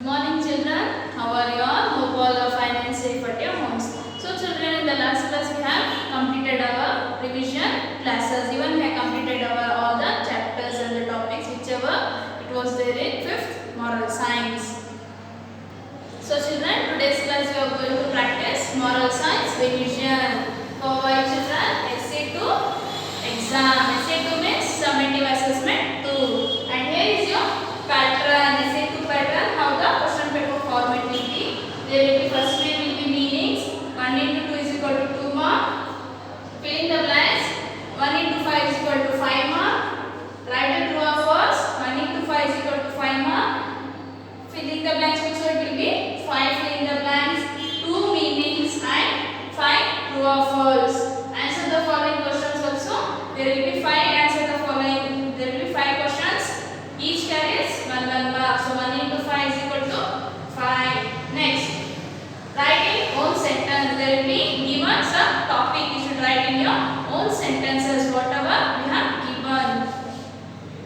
Good morning children, how are you all? Hope all are fine and safe at your homes. So children, in the last class we have completed our revision classes. Even we have completed our all the chapters and the topics whichever it was there in 5th moral science. So children, today's class we are going to practice moral science revision. For why children? Essay 2 exam. Essay 2 means summative assessment 2. And here is your pattern. Essay 2 pattern. How the question paper format will be. There will be first way will be meanings. 1 into 2 is equal to 2 mark. Fill in the blanks. 1 into 5 is equal to 5 mark. Write a true or false. 1 into 5 is equal to 5 mark. Fill in the blanks, which it will be 5 fill in the blanks, 2 meanings and 5 true or false. Answer the following questions also. There will be 5 answer the following. There will be 5 questions. Each carries 1 mark. So 1 into 5 is equal to 5. Next, write in own sentence. There will be given some topic. You should write in your own sentences whatever you have given.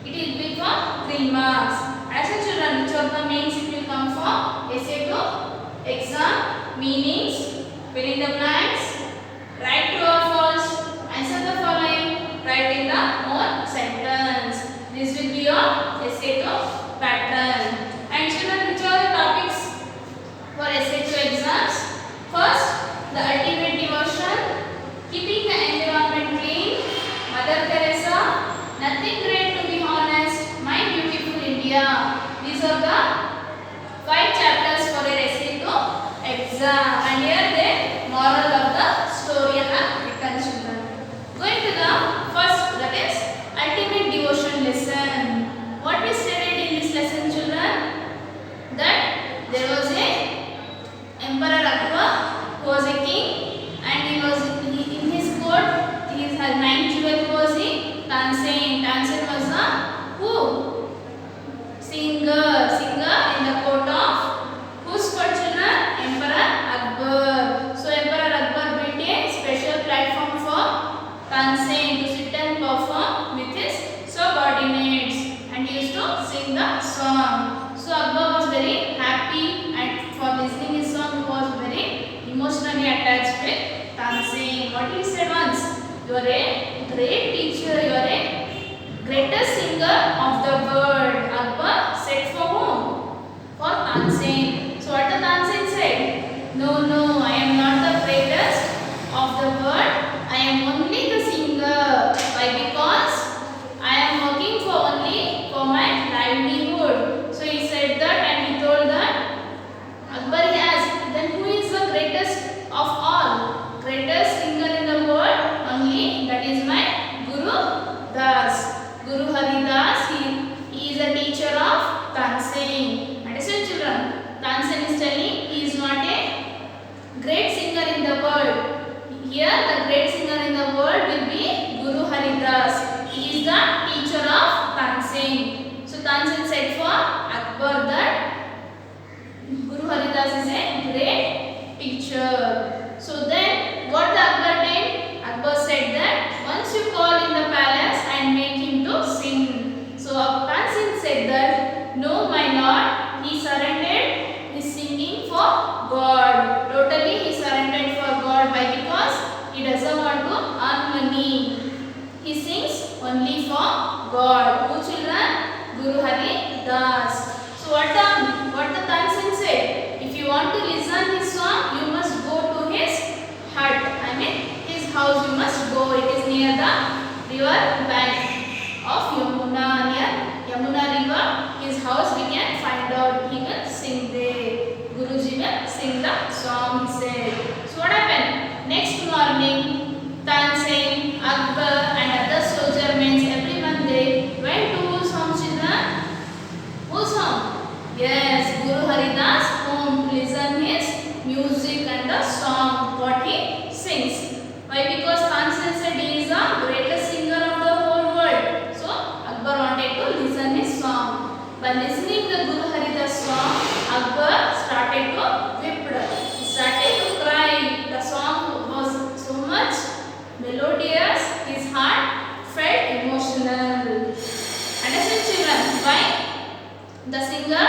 It will be for 3 marks. As a children, which of the means it will come for essay 2 exam, meanings, fill in the blanks, write true or false, answer the following, write in the own sentence. This will be your essay 2 pattern. And children, which are the topics for essay 2 exams? First, the ultimate devotion, keeping the environment clean, Mother Teresa, nothing great to be honest, my beautiful India. These are the 5 chapters for an essay 2 exam. And here the moral of the story I have written, children. Going to the first, that is ultimate devotion lesson. What we studied in this lesson, children? That there was a Emperor Akbar who was a king, and he was in his court. He had 9 children. Who was he? Tansen. Tansen was a who? Singer in the court of whose court, children? Emperor Akbar. So Emperor Akbar built a special platform for Tansen to sit and perform with his subordinates, and he used to sing the song. So Akbar was very happy, and for listening his song he was very emotionally attached with Tansen. What he said once? You are a great teacher. You are a greatest singer of the world. Akbar said for whom? For Tansen. So what the Tansen said? No, I am not the greatest of the world. I am only the singer. Why? Because I am working for only for my livelihood. So he said that, and he told that. Akbar he asked, then who is the greatest of all? Greatest singer in the world? Only that is my Guru Das. Guru Hari Das, he is a teacher of Tansen. Understand, children? Tansen is telling he is not a great singer in the world. Here the great singer in the world will be Guru Hari Das. He is the teacher of Tansen. So Tansen said for Akbar that Guru Hari Das is a great teacher. So then what the Akbar did? Akbar said that once you call in the palace and make him to sing. So Tansen said that no, my lord, he surrendered his singing for God. Totally he surrendered for God. Why? Because he doesn't want to earn money. He sings only for God. Who, children? Guru Hari Das. So what the Tansen said? If you want to listen his song, you must go to his hut. I mean his house you must go. It is near the river bank of Yamuna. Near Yamuna river, his house we can find out. He will sing there. Guruji will sing the song, he said. So what happened? Next morning, Tansen, Akbar and other soldier men, everyone they went to whose home, children? Whose home? Yes, Guru Hari Das home to listen his music and the song what he sings. Why? Because Tansen said he is the greatest singer of the whole world. So Akbar wanted to listen his song. By listening the Guru Hari Das song, Akbar started to weep. He started to cry. The song was so much melodious. His heart felt emotional. Understand, children? Why? The singer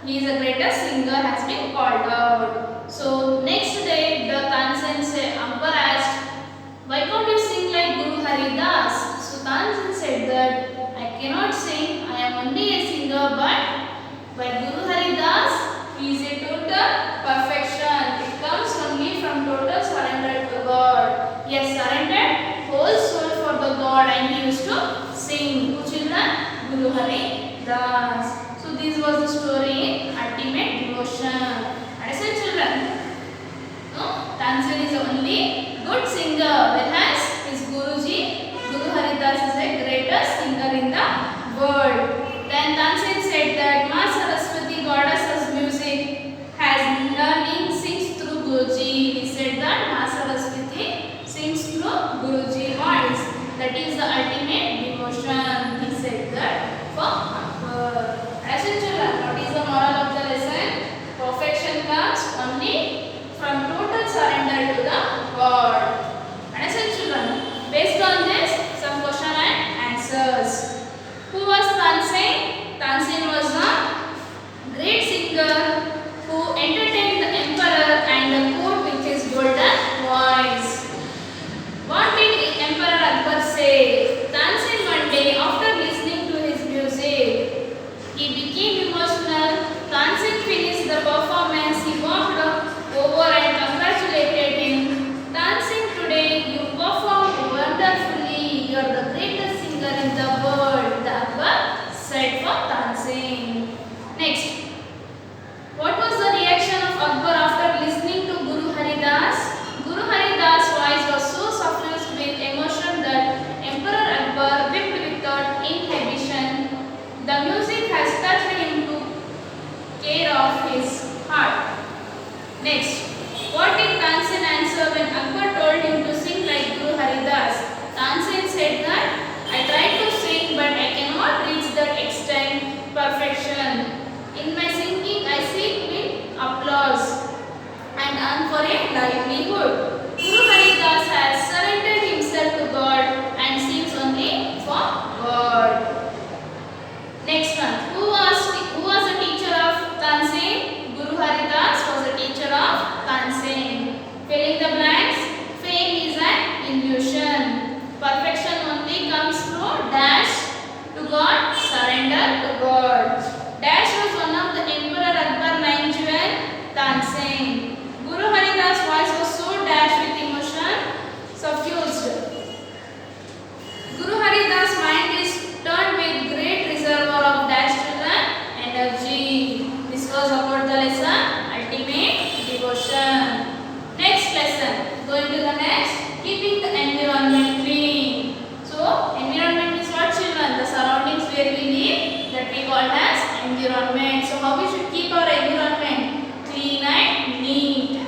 he is the greatest singer has been called out. So next day the Tansen said, Akbar asked, why can't you sing like Guru Haridas? So Tansen said that I cannot sing, I am only a singer, but Guru Haridas, he is a total perfection. It comes only from total surrender to God. He has surrendered whole soul for the God and he used to sing. Who children? Guru Haridas. So this was the story in ultimate devotion. Understand children? No? Tansen is the only good singer, whereas his Guruji, Guru Haridas is the greatest singer in the world. Then Tansen said that Ma Saraswati, goddess of music, has learning sings through Guruji. He said that Ma Saraswati sings through Guruji voice. That is the ultimate devotion. He said that for Akbar. Understand children? What is the moral of the lesson? Perfection comes only from total surrender to the God. Understand children? Based on this, some question and answers. Who was Tansen? Tansen was a great singer who entertained the emperor and the court with his golden voice. What did Emperor Akbar say? Tansen one day after listening to his music, he became emotional. Tansen finished the performance. He walked over and congratulated him. Tansen, today you performed wonderfully. You are the greatest singer in the world, the Akbar said for Tansen. Next, what was the reaction of Akbar after listening to Guru Haridas? Guru Haridas' voice was so suffused with emotion that Emperor Akbar wept without inhibition. The music has touched him to care of his heart. Next, what did Tansen answer when Akbar told him to sing like Guru Haridas? Tansen said that I tried to sing but I cannot reach that extent perfection. In my singing I seek with applause and earn for a livelihood. Guru Haridas has surrendered himself to God and sings only for God. Next one, who was the teacher of Tansen? Guru Haridas was the teacher of Tansen. Filling the blanks, fame is an illusion. Perfection only comes through dash to God, surrender to God. Dash was one of the Emperor Akbar nine jewel, Tansen. Guru Haridas' voice was so dashed with emotion, suffused. Guru Haridas' mind is turned with great reservoir of dash children energy. This was about the lesson ultimate devotion. Next lesson, going to the next, keeping the environment clean. So environment is what children? The surroundings where we live, that we call as environment. So how we should keep our environment clean and neat.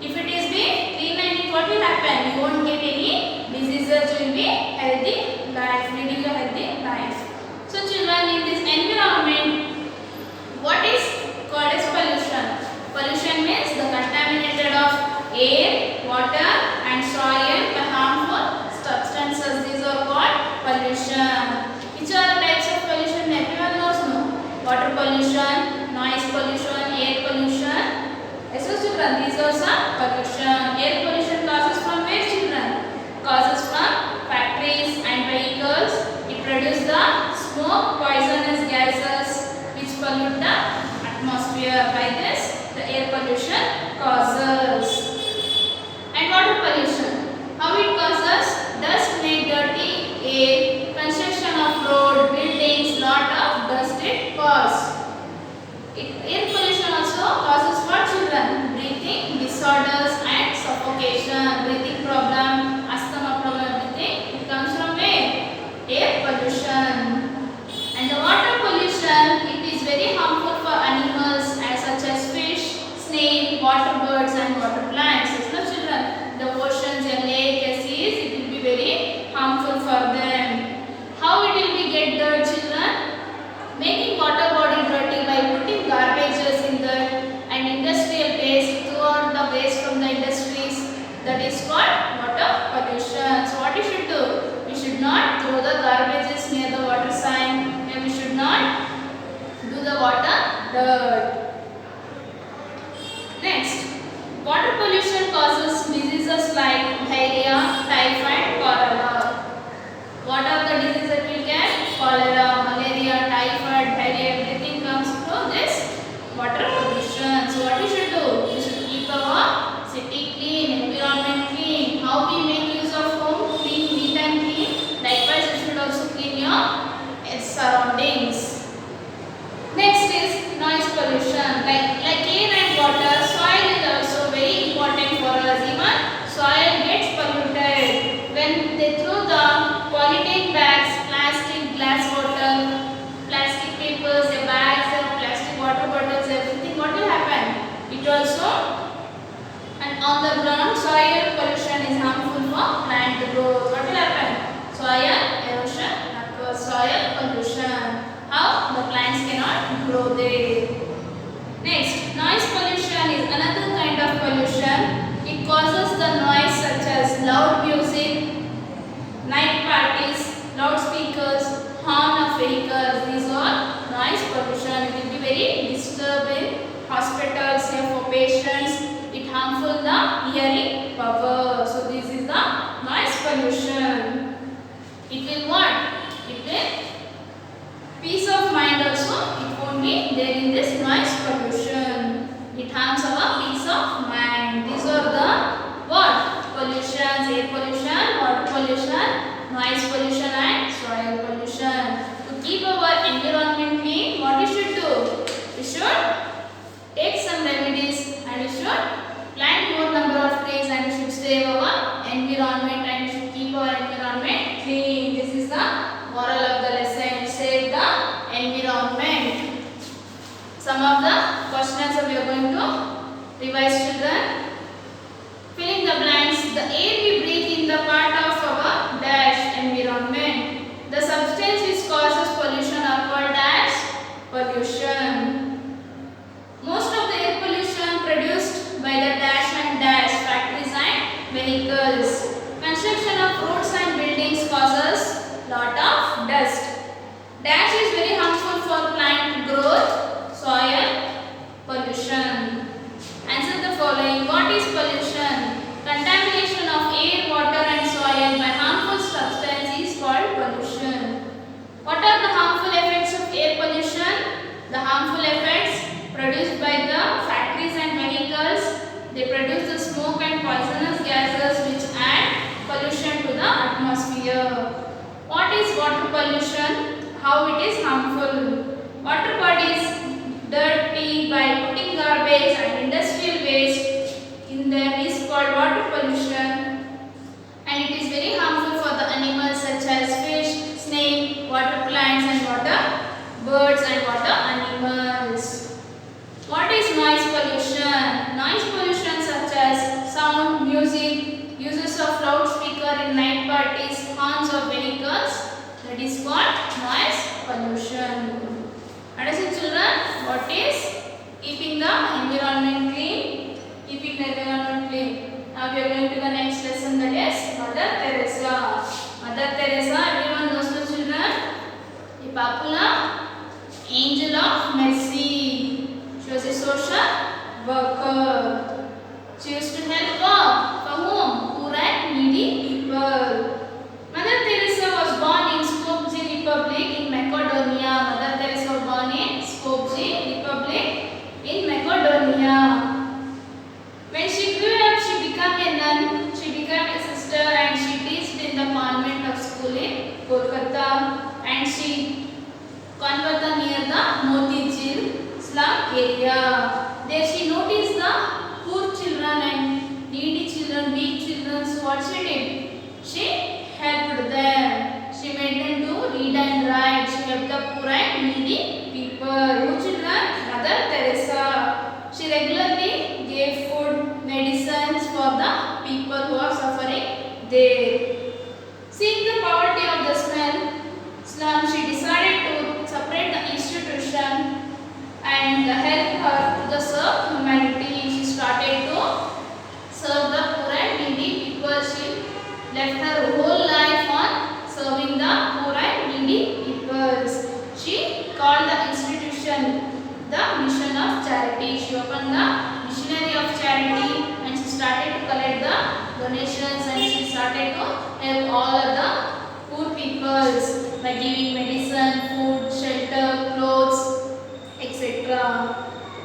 If it is be clean and neat, what will happen? You won't get any diseases. You will be healthy life, leading a healthy life. So children, in this environment, what is called as pollution? Pollution means the contaminated of air, water and soil by harmful substances. These are called pollution. Which are the types of pollution? Everyone knows, no? Water pollution, noise pollution, air pollution. Yes, so children, these are some pollution. Air pollution causes from where children? Causes from factories and vehicles. It produces the smoke, poisonous gases which pollute the atmosphere. By this, the air pollution causes. And water pollution. How it causes? Dust make dirty air. Construction of road, buildings, lot of dust it causes. Air pollution also causes what children? Breathing disorders and suffocation. Breathing problem, asthma problem, everything. It comes from where? Air pollution. And the water pollution, it is very harmful for animals such as fish, snail, water birds and water plants. Yes, no children? The oceans and lakes, seas, it will be very harmful for them. How it will be get dirt children? Making water body dirty by putting garbages in that and industrial waste, throughout the waste from the industries, that is called water It also, and on the ground, soil pollution is harmful for plant growth. What will happen? Soil erosion occurs, soil pollution. How? The plants cannot grow there. Next, noise pollution is another kind of pollution. It causes the noise such as loud music, night parties, loudspeakers, horn of vehicles. These are noise pollution. It will be very disturbing hospitals here for patients. It harmful the hearing power. So this is the noise pollution. It will what? It will peace of mind also. It won't be there in this noise pollution. It harms our peace of mind. These are the what? Pollutions, air pollution, water pollution, noise pollution and soil pollution. To keep our environment clean, what we should do? We should take some remedies and we should plant more number of trees and we should save our environment and we should keep our environment clean. This is the moral of the lesson. Save the environment. Some of the questions we are going to revise, children. Filling the blanks. The air we breathe in the part of our dash environment. The substance which causes pollution are called dash pollution. Most of the air pollution produced by the dash and dash factories and vehicles. Construction of roads and buildings causes lot of dust. Dash is very harmful for plant growth, soil pollution. Answer the following. What is pollution? Contamination of air, water and soil by harmful substance is called pollution. What are the harmful effects of air pollution? The harmful effects produced by the factories and vehicles. They produce the smoke and poisonous gases which add pollution to the atmosphere. What is water pollution? How it is harmful? Water bodies dirty by putting garbage and industrial waste in them is called water pollution, and it is very harmful for the animals such as fish, snake, water plants and water birds and water animals. What is noise pollution? Noise pollution such as sound, music, uses of loudspeaker in night parties, horns of vehicles, that is called noise pollution. Understand, children? What is keeping the environment clean? Keeping the environment clean. Now we are going to the next lesson, that is Mother Teresa. Mother Teresa, everyone knows the children. A popular angel of mercy. She was a social worker. She used to help for whom? Poor and needy people. Mother Teresa was born in Skopje Republic in Macedonia. Mother Teresa was born in Skopje Republic in Macedonia. When she grew up, she became a nun. She became a sister and she taught in the convent of school in Kolkata. And she converted near the Motichil slum area. There she noticed the poor children and needy children, weak children. So what she did? She helped them. She made them to read and write. She helped the poor and needy people. Who children? Mother Teresa. She regularly gave food, medicines for the people who are suffering there. Seeing the poverty of the slum, she decided to separate the institution and help her to serve humanity. She started to serve the poor and needy people. She left her whole life on serving the poor and needy people. She called the institution the Mission of Charity. She opened the Missionary of Charity and she started to collect the donations and she started to help all of the poor peoples by giving medicine, food, shelter, clothes, etc.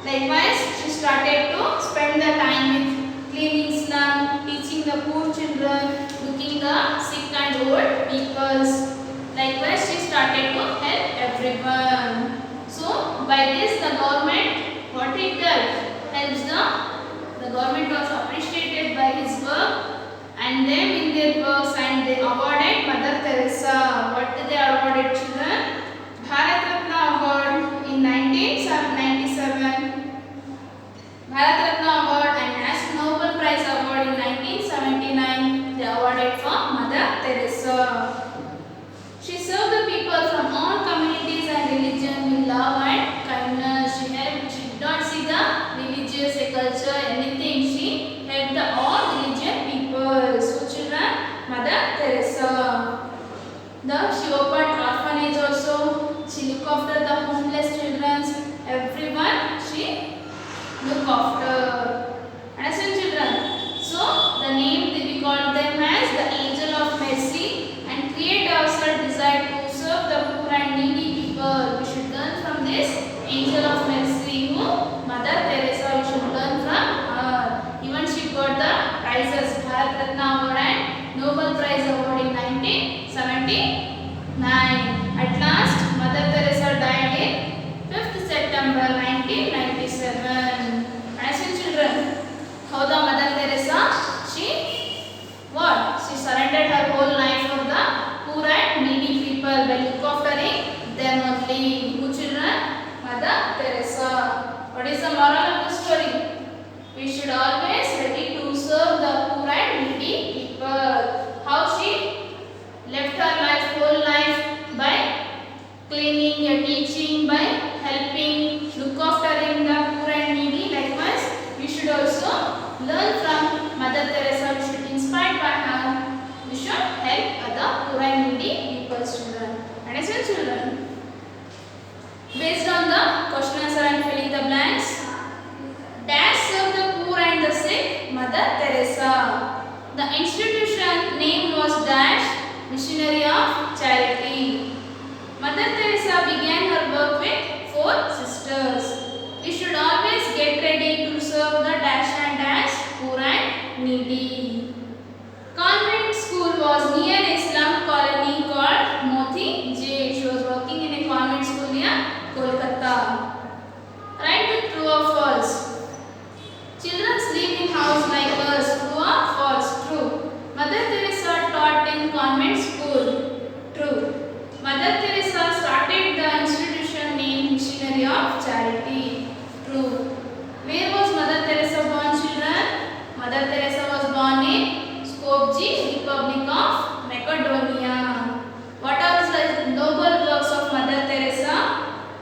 Likewise, she started to spend the time with cleaning slum, teaching the poor children, looking the sick and old peoples. Likewise, she started to help everyone. So, by this the government, what it does, helps the government was appreciated by his work and them in their works and they awarded Mother Teresa. What did they awarded, children? Bharat Ratna Award in 1997. Bharat Ratna agriculture, anything. She helped the all diligent people. So children, Mother Teresa. She opened orphanage also. She looked after the homeless children. Everyone she looked after. Understand children? So the name we call them as the angel of mercy and create ourselves desire to serve the poor and needy people. We should learn from this angel of mercy who Mother Teresa. We should learn from her. Even she got the prizes Bharat Ratna Award and Nobel Prize Award in 1979. At last, Mother Teresa died in 5th September 1997. Understand children? How the Mother Teresa, she surrendered her whole life for the poor and needy people by look after them only. Who children? Mother Teresa. What is the moral of the story? We should always ready to serve the poor and needy people. How she left her life, whole life by cleaning, teaching, by helping, look after the poor and needy. Likewise, we should also learn from Mother Teresa. We should inspired by her. We should help other poor and needy people, children. Understand children? Based on the question answer and filling the blanks. Dash serve the poor and the sick, Mother Teresa. The institution name was Dash Missionary of Charity. Mother Teresa began her work with 4 sisters. We should always get ready to serve the dash and dash, poor and needy. Convent school was near a slum colony called Moti J. She was working in a convent school near Kolkata. Write the true or false. Children sleep in house like us. True or false? True. Mother Teresa taught in convent school. True. Mother Teresa started the institution named Missionary of Charity. True. Where was Mother Teresa born, children? Mother Teresa was born in Skopje, Republic of Macedonia. What are the noble works of Mother Teresa?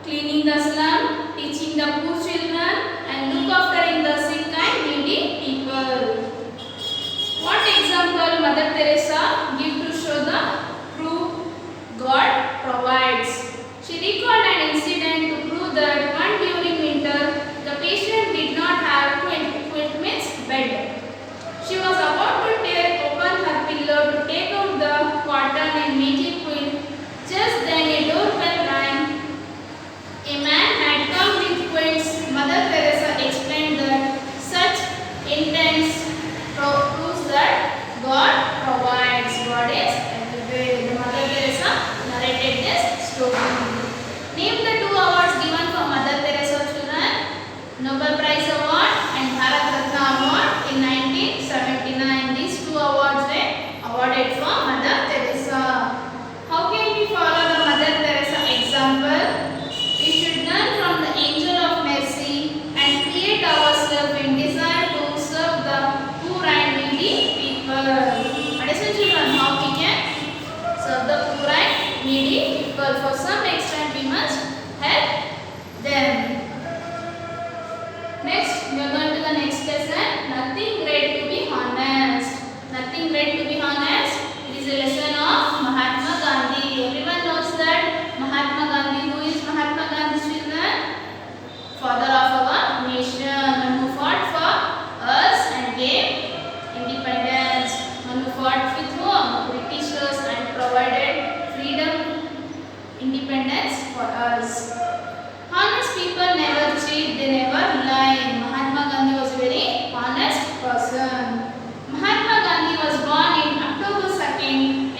Cleaning the slum, teaching the poor children, and look after the sick and needy people. What example Mother Teresa give to show the true God provides? She recalled an incident to prove that one during winter, the patient did not have quilt bed. She was about to tear open her pillow to take out the cotton and make it quilt. Just then a doorbell rang. A man had come with quilts. Mother Teresa explained that such intents proves that God provides. God is everywhere. The Mother Teresa narrated this story. Name the 2 awards given for Mother Teresa, children. Nobel Prize Award and Bharat Ratna Award in 1979. These 2 awards were awarded for Mother Teresa. How can we follow the Mother Teresa example? We should learn from the angel of mercy and create ourselves in desire to serve the poor and needy people. Understand children how we can serve the poor and needy people? For some extent we must help them. Next, we are going to the next lesson. Nothing great to be honest. Nothing great to be honest. It is a lesson of Mahatma Gandhi. Everyone knows that Mahatma Gandhi. Who is Mahatma Gandhi, children? Father of our nation, one who fought for us and gave independence. One who fought with whom? Britishers and provided freedom, independence for us. Honest people never cheat, they never lie. Mahatma Gandhi was a very honest person. Mahatma Gandhi was born in October 2nd,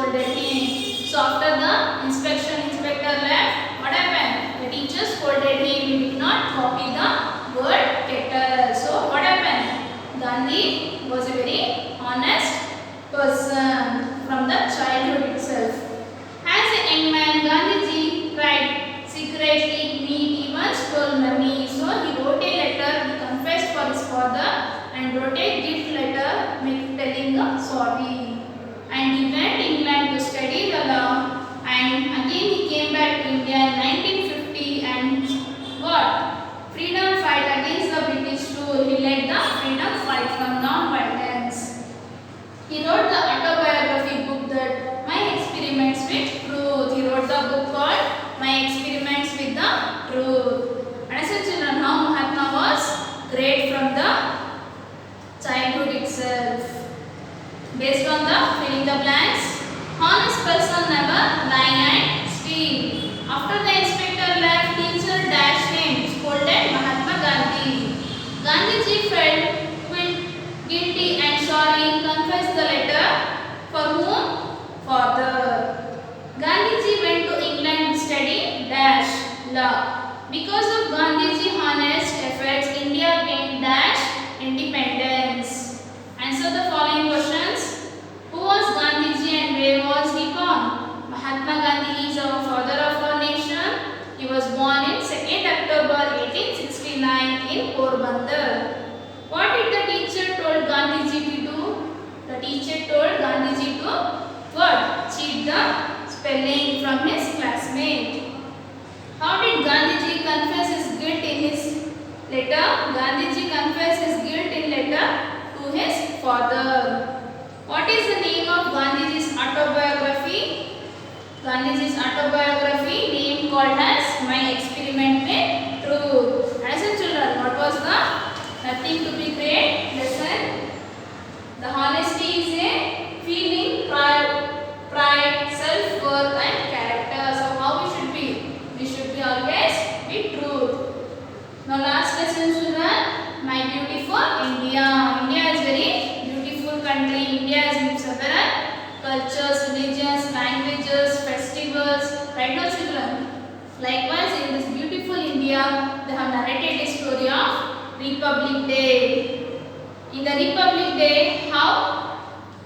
scolded him. So after the inspector left, what happened? The teacher scolded him. He did not copy the word kettle. So what happened? Gandhi was a very honest person from the childhood itself. As a young man, Gandhiji tried secretly, greed, even stole money. So he wrote a letter, he confessed for his father and wrote a gift letter telling sorry. And he went to England to study the law, and again he came back to India in 1950 and what? Freedom fight against the British rule. He led the freedom fight from non-violence. He wrote the autobiography book that My Experiments with Truth. He wrote the book called My Experiments with the Truth. And as a children, how Mahatma was great from the childhood itself. Based on the filling the blanks, honest person never lie and steal. After the inspector left, teacher dashed him, scolded Mahatma Gandhi. Gandhiji felt guilty and sorry, confessed the letter. For whom? Father. Gandhiji went to England to study dash law. Because of Gandhiji honest efforts, India gained dash independence. Answer the following questions. Who was Gandhiji and where was he born? Mahatma Gandhi is our father of our nation. He was born in 2nd October 1869 in Porbandar. What did the teacher told Gandhiji to do? The teacher told Gandhiji to what? Cheat the spelling from his classmate. How did Gandhiji confess his guilt in his letter? Gandhiji confessed his guilt in letter to his father. What is the name of Gandhiji's autobiography? Gandhiji's autobiography name called as My Experiment with Truth. As a children, what was the nothing to be great lesson? The honesty is a feeling, pride, self-worth and character. So how we should be? We should be always be truth. Now last lesson children, my beautiful India. India is very beautiful country. India has several cultures, religions, languages, festivals. Right now children. Likewise in this beautiful India, they have narrated the story of Republic Day. In the Republic Day, how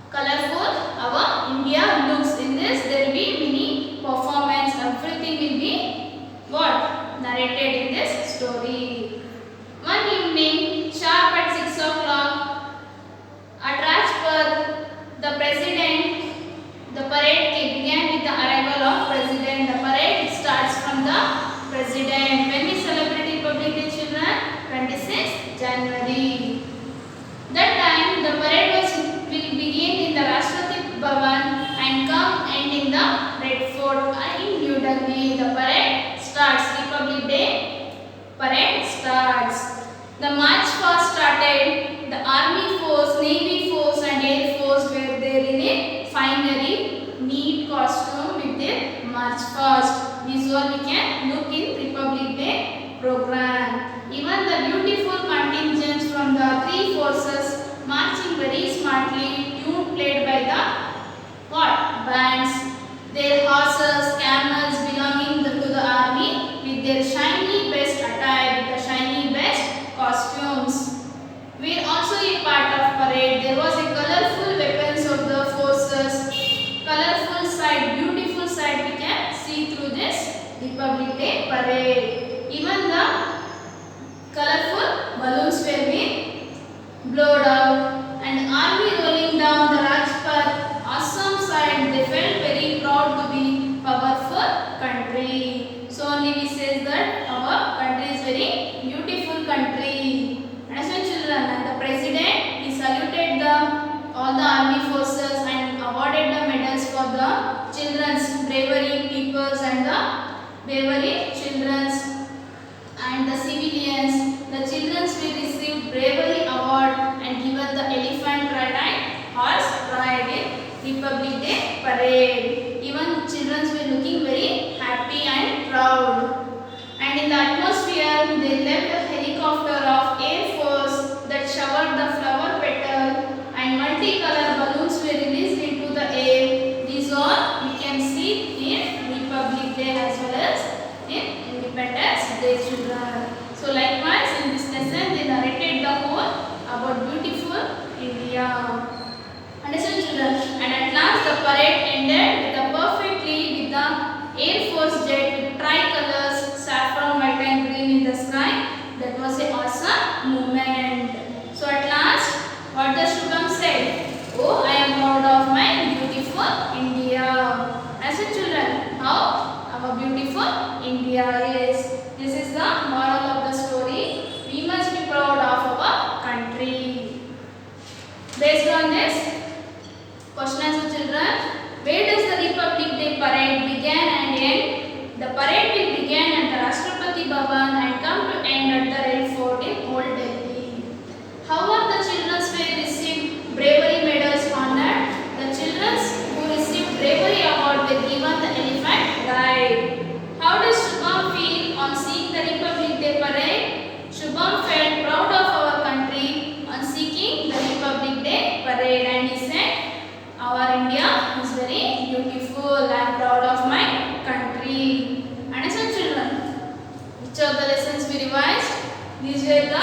colorful our India looks. In this, there will be many performance. Everything will be what? Narrated in this story. One evening, sharp at 6 o'clock, at Rajpath, the president, the parade began with the arrival of president. The parade starts from the president. When we celebrate Republic Day children? 26th January. That time the parade will begin in the Rashtrapati Bhavan and come end in the Red Fort in New Delhi. The parade starts. Republic Day parade starts. The march past started. The army force, navy force and air force were there in a finery, neat costume with their march past. These all we can look in Republic Day program. Even the beautiful contingents from the three forces marching very smartly, tune played by the what? Bands. Their horses, camels belonging to the army with their shiny best attire, with the shiny best costumes. We are also a part of parade. There was a colorful weapons of the forces, colorful sight, beautiful sight we can see through this Republic Day parade. Even the colorful balloons were being blown out and army rolling down the Rajpath. Awesome sight. They felt very proud to be powerful country. So only we say that our country is very beautiful country. And so children, and the president, he saluted all the army forces and awarded the medals for the children's bravery peoples and the bravery children's and the civilians. The children's will receive bravery award and given the elephant ride and horse ride in Republic Day parade. Even children were looking very happy and proud. And in the atmosphere, they left a helicopter of Air Force that showered the flower petal and multicolor balloons were released into the air. These all Understood, children? And at last the parade ended with a perfectly with the Air Force jet with tricolors, saffron, white and green in the sky. That was a awesome moment. So at last, what the Shubham said? Oh, I am proud of my beautiful India. As a children, how our beautiful India is. This is the moral of the story. We must be proud of our country. Based on this, question answer children. Where does the Republic Day parade begin and end? The parade will begin at the Rashtrapati Bhavan and come to end at the Red Fort in Old Delhi. How are the children who received bravery medals honored? The children who received bravery award were given the Elephant Guide. How does Shubham feel on seeing the Republic Day parade? Shubham felt proud of our country on seeing the Republic Day parade and he said, our India is very beautiful. I am proud of my country. Understand children? Which of the lessons we revised? These were the